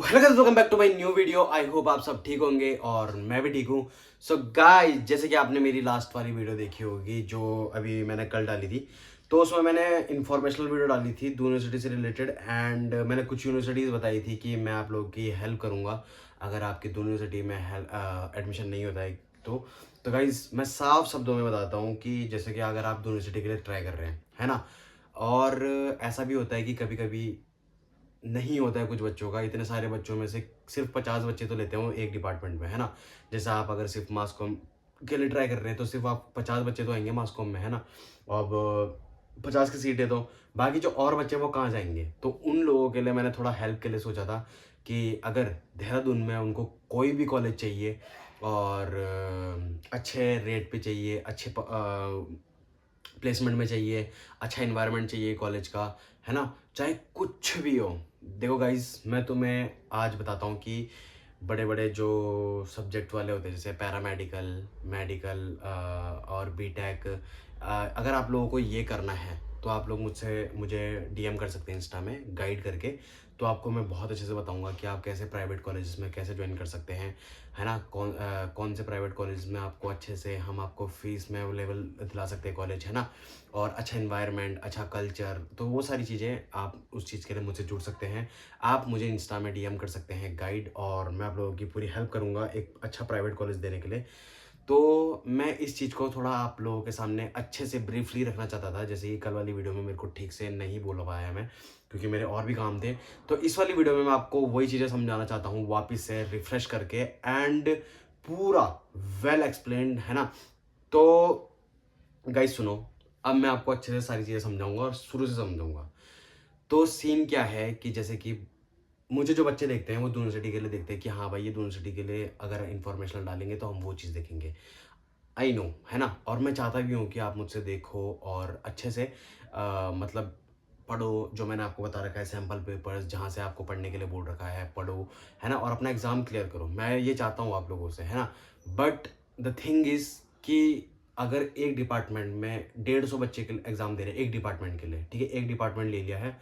Hello guys, welcome back to my new video. I hope आप सब ठीक होंगे और मैं भी ठीक हूँ। सो गाइस, जैसे कि आपने मेरी लास्ट वाली वीडियो देखी होगी जो अभी मैंने कल डाली थी, तो उसमें मैंने इन्फॉर्मेशनल वीडियो डाली थी दो यूनिवर्सिटी से रिलेटेड। एंड मैंने कुछ यूनिवर्सिटीज़ बताई थी कि मैं आप लोगों की हेल्प करूँगा अगर आपकी दो यूनिवर्सिटी में एडमिशन नहीं होता है तो गाइज मैं साफ शब्दों में बताता हूँ कि जैसे कि अगर आप दो यूनिवर्सिटी के लिए ट्राई कर रहे हैं, है ना, और ऐसा भी होता है कि कभी कभी नहीं होता है कुछ बच्चों का। इतने सारे बच्चों में से सिर्फ 50 बच्चे तो लेते हो एक डिपार्टमेंट में, है ना। जैसे आप अगर सिर्फ मास कॉम के लिए ट्राई कर रहे हैं तो सिर्फ आप 50 बच्चे तो आएंगे मास कॉम में, है ना। अब 50 की सीटें तो बाकी जो और बच्चे वो कहाँ जाएंगे। तो उन लोगों के लिए मैंने थोड़ा हेल्प के लिए सोचा था कि अगर देहरादून में उनको कोई भी कॉलेज चाहिए और अच्छे रेट पे चाहिए, अच्छे प्लेसमेंट में चाहिए, अच्छा इन्वायरमेंट चाहिए कॉलेज का, है ना, चाहे कुछ भी हो। देखो गाइज, मैं तुम्हें आज बताता हूँ कि बड़े बड़े जो सब्जेक्ट वाले होते हैं जैसे पैरामेडिकल, मेडिकल और बीटेक, अगर आप लोगों को ये करना है तो आप लोग मुझे डीएम कर सकते हैं इंस्टा में गाइड करके। तो आपको मैं बहुत अच्छे से बताऊंगा कि आप कैसे प्राइवेट कॉलेजेस में कैसे ज्वाइन कर सकते हैं, है ना। कौन से प्राइवेट कॉलेज में आपको अच्छे से हम आपको फीस में अवेलेबल दिला सकते हैं कॉलेज, है ना, और अच्छा इन्वायरमेंट, अच्छा कल्चर। तो वो सारी चीज़ें आप उस चीज़ के लिए मुझसे जुड़ सकते हैं। आप मुझे इंस्टा में डीएम कर सकते हैं गाइड, और मैं आप लोगों की पूरी हेल्प करूँगा एक अच्छा प्राइवेट कॉलेज देने के लिए। तो मैं इस चीज़ को थोड़ा आप लोगों के सामने अच्छे से ब्रीफली रखना चाहता था, जैसे कि कल वाली वीडियो में मेरे को ठीक से नहीं बोल पाया मैं क्योंकि मेरे और भी काम थे। तो इस वाली वीडियो में मैं आपको वही चीज़ें समझाना चाहता हूँ वापस से रिफ्रेश करके, एंड पूरा वेल एक्सप्लेन्ड, है ना। तो गाइस सुनो, अब मैं आपको अच्छे से सारी चीज़ें समझाऊंगा और शुरू से समझाऊंगा। तो सीन क्या है कि जैसे कि मुझे जो बच्चे देखते हैं वो यूनिवर्सिटी के लिए देखते हैं कि हाँ भाई, ये यूनिवर्सिटी के लिए अगर इन्फॉर्मेशन डालेंगे तो हम वो चीज़ देखेंगे। आई नो, है ना। और मैं चाहता भी हूँ कि आप मुझसे देखो और अच्छे से मतलब पढ़ो। जो मैंने आपको बता रखा है सैम्पल पेपर्स जहाँ से आपको पढ़ने के लिए बोल रखा है, पढ़ो, है ना, और अपना एग्ज़ाम क्लियर करो। मैं ये चाहता हूँ आप लोगों से, है ना। बट द थिंग इज़ कि अगर एक डिपार्टमेंट में 150 बच्चे के एग्ज़ाम दे रहे हैं एक डिपार्टमेंट के लिए, ठीक है, एक डिपार्टमेंट ले लिया है,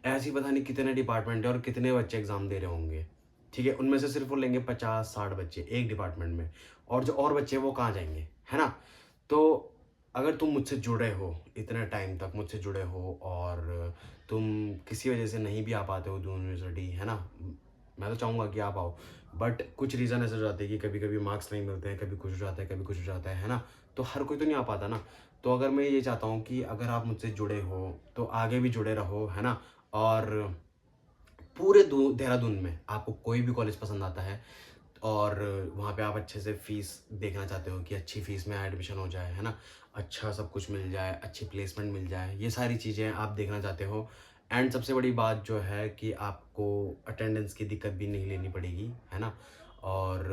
ऐसी पता नहीं कितने डिपार्टमेंट है और कितने बच्चे एग्ज़ाम दे रहे होंगे, ठीक है, उनमें से सिर्फ वो लेंगे 50-60 बच्चे एक डिपार्टमेंट में, और जो और बच्चे वो कहाँ जाएंगे, है ना। तो अगर तुम मुझसे जुड़े हो, इतने टाइम तक मुझसे जुड़े हो और तुम किसी वजह से नहीं भी आ पाते हो यूनिवर्सिटी, है ना, मैं तो चाहूँगा कि आप आओ, बट कुछ रीज़न ऐसे हो जाते हैं कि कभी कभी मार्क्स नहीं मिलते हैं, कभी कुछ हो जाता है, कभी कुछ हो जाता है ना। तो हर कोई तो नहीं आ पाता ना। तो अगर मैं ये चाहता हूँ कि अगर आप मुझसे जुड़े हो तो आगे भी जुड़े रहो, है ना। और पूरे देहरादून में आपको कोई भी कॉलेज पसंद आता है और वहाँ पे आप अच्छे से फ़ीस देखना चाहते हो कि अच्छी फ़ीस में एडमिशन हो जाए, है ना, अच्छा सब कुछ मिल जाए, अच्छी प्लेसमेंट मिल जाए, ये सारी चीज़ें आप देखना चाहते हो। एंड सबसे बड़ी बात जो है कि आपको अटेंडेंस की दिक्कत भी नहीं लेनी पड़ेगी, है ना। और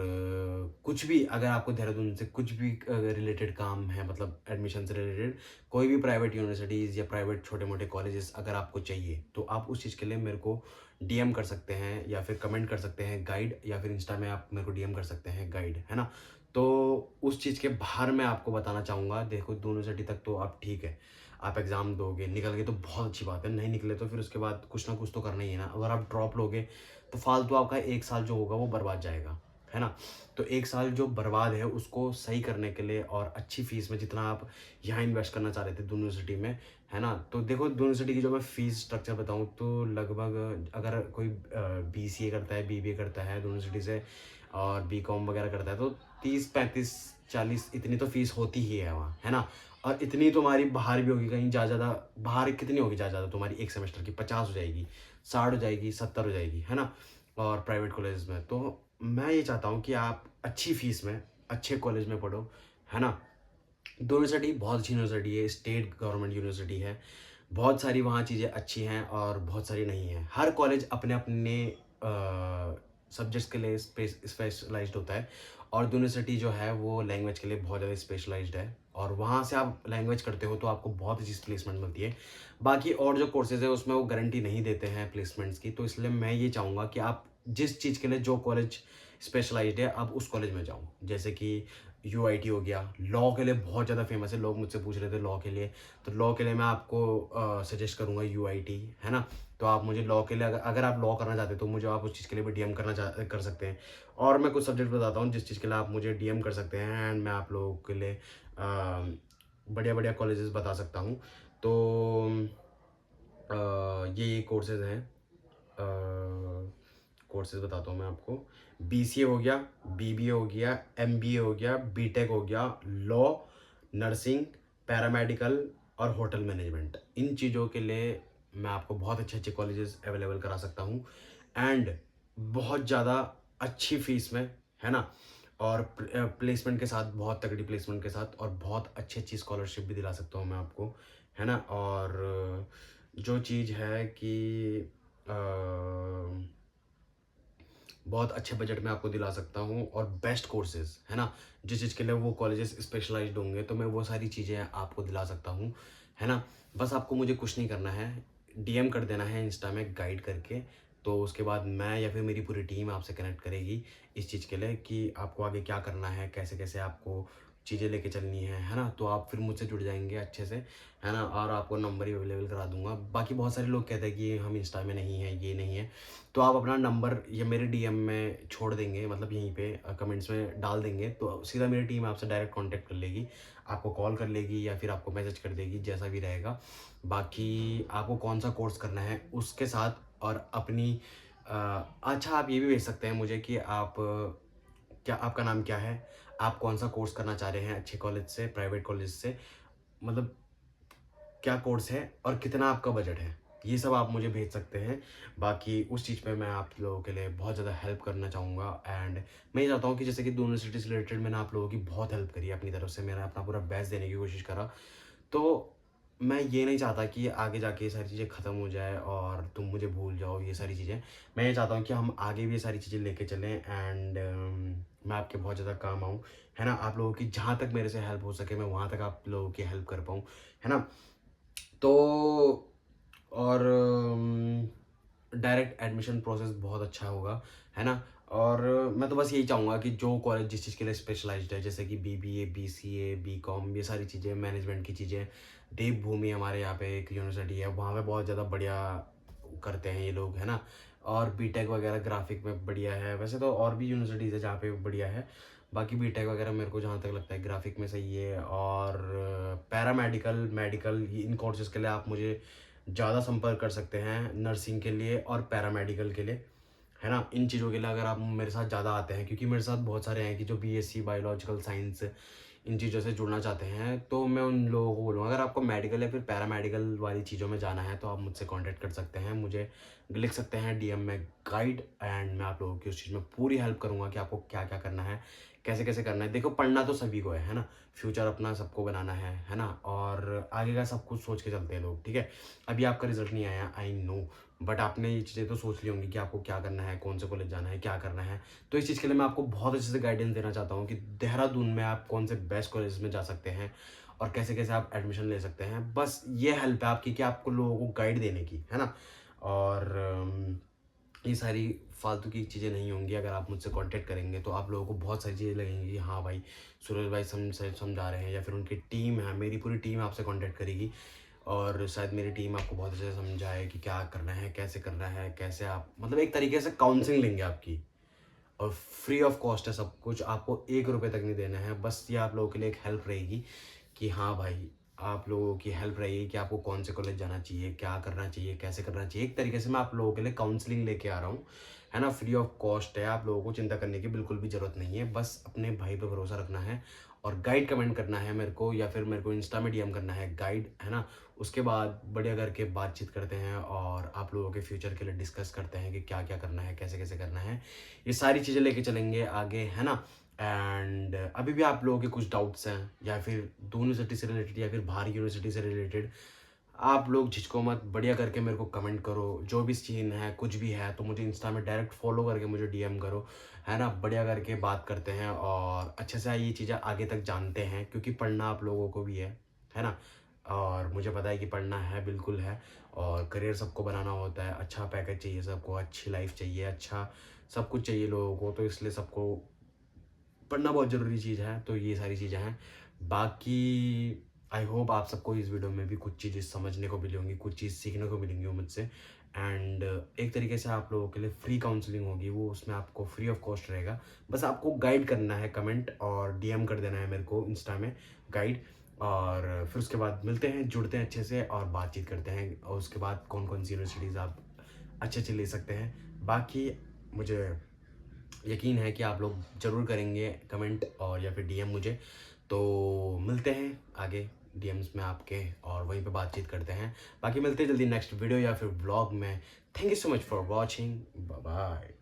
कुछ भी अगर आपको देहरादून से कुछ भी रिलेटेड काम है, मतलब एडमिशन से रिलेटेड कोई भी प्राइवेट यूनिवर्सिटीज़ या प्राइवेट छोटे मोटे कॉलेजेस अगर आपको चाहिए तो आप उस चीज़ के लिए मेरे को डीएम कर सकते हैं या फिर कमेंट कर सकते हैं गाइड, या फिर इंस्टा में आप मेरे को डीएम कर सकते हैं गाइड, है ना। तो उस चीज़ के बाहर मैं आपको बताना चाहूँगा, देखो दो यूनिवर्सिटी तक तो आप ठीक है, आप एग्ज़ाम दोगे, निकल गए तो बहुत अच्छी बात है, नहीं निकले तो फिर उसके बाद कुछ ना कुछ तो करना ही है ना। अगर आप ड्रॉप लोगे तो फालतू आपका एक साल जो होगा वो बर्बाद जाएगा, है ना। तो एक साल जो बर्बाद है उसको सही करने के लिए और अच्छी फीस में जितना आप यहाँ इन्वेस्ट करना चाह रहे थे यूनिवर्सिटी में, है ना। तो देखो यूनिवर्सिटी की जो मैं फ़ीस स्ट्रक्चर बताऊँ तो लगभग अगर कोई बीसीए करता है, बीबीए करता है यूनिवर्सिटी से और बीकॉम वगैरह करता है तो 30-35-40 इतनी तो फीस होती ही है वहाँ, है ना। और इतनी तुम्हारी बाहर भी होगी, कहीं ज़्यादा बाहर कितनी होगी, ज़्यादा तुम्हारी एक सेमेस्टर की 50 हो जाएगी, 60 हो जाएगी, 70 हो जाएगी, है ना। और प्राइवेट कॉलेज में तो मैं ये चाहता हूँ कि आप अच्छी फीस में अच्छे कॉलेज में पढ़ो, है ना। दो यूनिवर्सिटी बहुत अच्छी यूनिवर्सिटी है, स्टेट गवर्नमेंट यूनिवर्सिटी है, बहुत सारी वहाँ चीज़ें अच्छी हैं और बहुत सारी नहीं हैं। हर कॉलेज अपने अपने सब्जेक्ट्स के लिए स्पेशलाइज्ड होता है, और यूनिवर्सिटी जो है वो लैंग्वेज के लिए बहुत ज़्यादा स्पेशलाइज्ड है, और वहाँ से आप लैंग्वेज करते हो तो आपको बहुत अच्छी प्लेसमेंट मिलती है। बाकी और जो कोर्सेज है उसमें वो गारंटी नहीं देते हैं प्लेसमेंट्स की, तो इसलिए मैं ये चाहूँगा कि आप जिस चीज़ के लिए जो कॉलेज स्पेशलाइज्ड है आप उस कॉलेज में जाओ। जैसे कि यूआईटी हो गया, लॉ के लिए बहुत ज़्यादा फेमस है, लोग मुझसे पूछ रहे थे लॉ के लिए, तो लॉ के लिए मैं आपको सजेस्ट करूँगा यूआईटी, है ना। तो आप मुझे लॉ के लिए अगर अगर आप लॉ करना चाहते हैं तो मुझे आप उस चीज़ के लिए भी डीएम कर सकते हैं। और मैं कुछ सब्जेक्ट बताता हूँ जिस चीज़ के लिए आप मुझे डीएम कर सकते हैं, एंड मैं आप लोगों के लिए बढ़िया बढ़िया कॉलेजेस बता सकता हूँ। तो ये कोर्सेज़ हैं, कोर्सेज़ बताता हूँ मैं आपको। बीसीए हो गया, बीबीए हो गया, एमबीए हो गया, बीटेक हो गया, लॉ, नर्सिंग, पैरामेडिकल और होटल मैनेजमेंट। इन चीज़ों के लिए मैं आपको बहुत अच्छे अच्छे कॉलेजेस अवेलेबल करा सकता हूँ, एंड बहुत ज़्यादा अच्छी फीस में, है ना। और प्लेसमेंट के साथ, बहुत तगड़ी प्लेसमेंट के साथ, और बहुत अच्छी अच्छी स्कॉलरशिप भी दिला सकता हूँ मैं आपको, है ना। और जो चीज़ है कि अ, बहुत अच्छे बजट में आपको दिला सकता हूँ, और बेस्ट कोर्सेज़, है ना। जिस चीज़ के लिए वो कॉलेजेस स्पेशलाइज्ड होंगे तो मैं वो सारी चीज़ें आपको दिला सकता हूँ, है ना। बस आपको मुझे कुछ नहीं करना है, डीएम कर देना है इंस्टा में गाइड करके। तो उसके बाद मैं या फिर मेरी पूरी टीम आपसे कनेक्ट करेगी इस चीज़ के लिए कि आपको आगे क्या करना है, कैसे कैसे आपको चीज़ें लेके चलनी है ना। तो आप फिर मुझसे जुड़ जाएंगे अच्छे से, है ना। और आपको नंबर ही अवेलेबल करा दूंगा। बाकी बहुत सारे लोग कहते हैं कि हम इंस्टा में नहीं है, ये नहीं है, तो आप अपना नंबर ये मेरे डीएम में छोड़ देंगे, मतलब यहीं पे कमेंट्स में डाल देंगे, तो सीधा मेरी टीम आपसे डायरेक्ट कांटेक्ट कर लेगी, आपको कॉल कर लेगी या फिर आपको मैसेज कर देगी, जैसा भी रहेगा। बाकी आपको कौन सा कोर्स करना है उसके साथ, और अपनी अच्छा, आप ये भी भेज सकते हैं मुझे कि आप क्या, आपका नाम क्या है, आप कौन सा कोर्स करना चाह रहे हैं, अच्छे कॉलेज से, प्राइवेट कॉलेज से, मतलब क्या कोर्स है और कितना आपका बजट है, ये सब आप मुझे भेज सकते हैं। बाकी उस चीज़ पे मैं आप लोगों के लिए बहुत ज़्यादा हेल्प करना चाहूँगा, एंड मैं ये चाहता हूँ कि जैसे कि दोनों सिटी से रिलेटेड मैंने आप लोगों की बहुत हेल्प करी है, अपनी तरफ से मेरा अपना पूरा बेस्ट देने की कोशिश करा। तो मैं ये नहीं चाहता कि आगे जाके ये सारी चीज़ें ख़त्म हो जाए और तुम मुझे भूल जाओ, ये सारी चीज़ें। मैं ये चाहता हूँ कि हम आगे भी ये सारी चीज़ें लेके चलें, एंड मैं आपके बहुत ज़्यादा काम आऊँ, है ना। आप लोगों की जहाँ तक मेरे से हेल्प हो सके मैं वहाँ तक आप लोगों की हेल्प कर पाऊँ, है ना। तो और डायरेक्ट एडमिशन प्रोसेस बहुत अच्छा होगा, है ना। और मैं तो बस यही चाहूँगा कि जो कॉलेज जिस चीज़ के लिए स्पेशलाइज्ड है, जैसे कि बीबीए, बीसीए, बीकॉम, ये सारी चीज़ें, मैनेजमेंट की चीज़ें, देवभूमि हमारे यहाँ पे एक यूनिवर्सिटी है, वहाँ पे बहुत ज़्यादा बढ़िया करते हैं ये लोग, है ना। और बीटेक वगैरह ग्राफिक में बढ़िया है, वैसे तो और भी यूनिवर्सिटीज़ है जहाँ पे बढ़िया है। बाकी बीटेक वगैरह मेरे को जहाँ तक लगता है ग्राफिक में सही है। और पैरामेडिकल, मेडिकल, इन कोर्सेज़ के लिए आप मुझे ज़्यादा संपर्क कर सकते हैं, नर्सिंग के लिए और पैरामेडिकल के लिए, है ना। इन चीज़ों के लिए अगर आप मेरे साथ ज़्यादा आते हैं, क्योंकि मेरे साथ बहुत सारे हैं कि जो बीएससी बायोलॉजिकल साइंस इन चीज़ों से जुड़ना चाहते हैं, तो मैं उन लोगों को बोलूँगा अगर आपको मेडिकल या फिर पैरामेडिकल वाली चीज़ों में जाना है तो आप मुझसे कांटेक्ट कर सकते हैं, मुझे लिख सकते हैं डीएम में गाइड, एंड मैं आप लोगों की उस चीज़ में पूरी हेल्प करूँगा कि आपको क्या क्या करना है, कैसे कैसे करना है। देखो, पढ़ना तो सभी को है ना। फ्यूचर अपना सबको बनाना है ना। और आगे का सब कुछ सोच के चलते हैं लोग, ठीक है। अभी आपका रिजल्ट नहीं आया, आई नो, बट आपने ये चीज़ें तो सोच ली होंगी कि आपको क्या करना है, कौन से कॉलेज जाना है, क्या करना है। तो इस चीज़ के लिए मैं आपको बहुत अच्छे से गाइडेंस देना चाहता हूँ कि देहरादून में आप कौन से बेस्ट कॉलेज में जा सकते हैं और कैसे कैसे आप एडमिशन ले सकते हैं। बस ये हेल्प है आपकी कि आपको लोगों को गाइड देने की, है ना। और ये सारी फालतू की चीज़ें नहीं होंगी। अगर आप मुझसे कांटेक्ट करेंगे तो आप लोगों को बहुत सारी चीज़ें लगेंगी कि हाँ भाई, सूरज भाई समझा रहे हैं, या फिर उनकी टीम है, मेरी पूरी टीम आपसे कांटेक्ट करेगी, और शायद मेरी टीम आपको बहुत अच्छे से समझाए कि क्या करना है, कैसे करना है, कैसे आप, मतलब एक तरीके से काउंसलिंग लेंगे आपकी, और फ्री ऑफ कॉस्ट है सब कुछ, आपको 1 रुपये तक नहीं देना है। बस ये आप लोगों के लिए एक हेल्प रहेगी कि हाँ भाई, आप लोगों की हेल्प रहेगी कि आपको कौन से कॉलेज जाना चाहिए, क्या करना चाहिए, कैसे करना चाहिए। एक तरीके से मैं आप लोगों के लिए काउंसलिंग लेके आ रहा हूँ, है ना। फ्री ऑफ कॉस्ट है, आप लोगों को चिंता करने की बिल्कुल भी ज़रूरत नहीं है। बस अपने भाई पे भरोसा रखना है, और गाइड कमेंट करना है मेरे को, या फिर मेरे को इंस्टा में डीएम करना है गाइड, है ना। उसके बाद बढ़िया करके बातचीत करते हैं और आप लोगों के फ्यूचर के लिए डिस्कस करते हैं कि क्या क्या करना है, कैसे कैसे करना है। ये सारी चीज़ें लेके चलेंगे आगे, है ना। एंड अभी भी आप लोगों के कुछ डाउट्स हैं, या फिर दोनों यूनिवर्सिटी से रिलेटेड या फिर बाहर यूनिवर्सिटी से रिलेटेड, आप लोग झिझको मत, बढ़िया करके मेरे को कमेंट करो। जो भी सीन है, कुछ भी है, तो मुझे इंस्टा में डायरेक्ट फॉलो करके मुझे डीएम करो, है ना। बढ़िया करके बात करते हैं और अच्छे से ये चीज़ें आगे तक जानते हैं, क्योंकि पढ़ना आप लोगों को भी है ना। और मुझे पता है कि पढ़ना है, बिल्कुल है। और करियर सबको बनाना होता है, अच्छा पैकेज चाहिए सबको, अच्छी लाइफ चाहिए, अच्छा सब कुछ चाहिए लोगों को, तो इसलिए सबको पढ़ना बहुत ज़रूरी चीज़ है। तो ये सारी चीज़ें हैं। बाकी आई होप आप सबको इस वीडियो में भी कुछ चीज़ें समझने को मिली होंगी, कुछ चीज़ सीखने को मिलेंगी मुझसे। एंड एक तरीके से आप लोगों के लिए फ्री काउंसलिंग होगी, वो उसमें आपको फ्री ऑफ कॉस्ट रहेगा। बस आपको गाइड करना है, कमेंट और डीएम कर देना है मेरे को इंस्टा में गाइड, और फिर उसके बाद मिलते हैं, जुड़ते हैं अच्छे से और बातचीत करते हैं, और उसके बाद कौन कौन सी यूनिवर्सिटीज़ आप अच्छे अच्छे ले सकते हैं। बाकी मुझे यकीन है कि आप लोग ज़रूर करेंगे कमेंट और या फिर डीएम मुझे। तो मिलते हैं आगे डीएम्स में आपके, और वहीं पे बातचीत करते हैं। बाकी मिलते हैं जल्दी नेक्स्ट वीडियो या फिर व्लॉग में। Thank you so much for watching, bye bye.